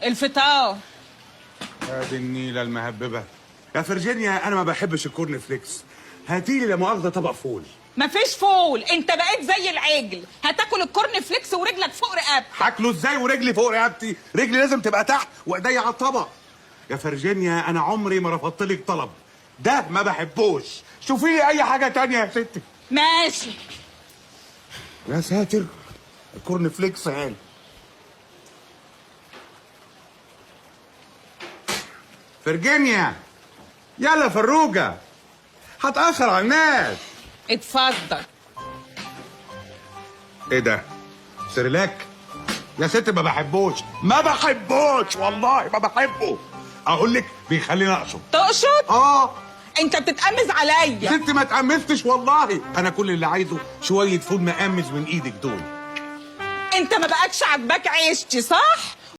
الفطار. يا دي النيله المهببه يا فرجينيا، انا ما بحبش الكورن فليكس. هاتيلي لا مؤاخذه طبق فول. مفيش فول، انت بقيت زي العجل، هتاكل الكورن فليكس ورجلك فوق رقبتك. هاكله ازاي ورجلي فوق رقبتي؟ رجلي لازم تبقى تحت وايديا على الطبق. يا فرجينيا انا عمري ما رفضت لك طلب، ده ما بحبوش. شوفي لي اي حاجه تانية يا ستي. ماشي. يا ساتر، الكورن فليكس يعني. فرجينيا يلا فروجه، هتأخر على الناس. اتفضل. ايه ده؟ سيريلاك؟ يا ست ما بحبوش، ما بحبوش والله ما بحبه. اقول لك بيخليني اقشط. تقشط؟ اه. انت بتتقمز عليا. ست ما اتقمستش والله، انا كل اللي عايزه شويه فول مقمز من ايدك دول. انت ما بقتش عاجباك عيشتي صح؟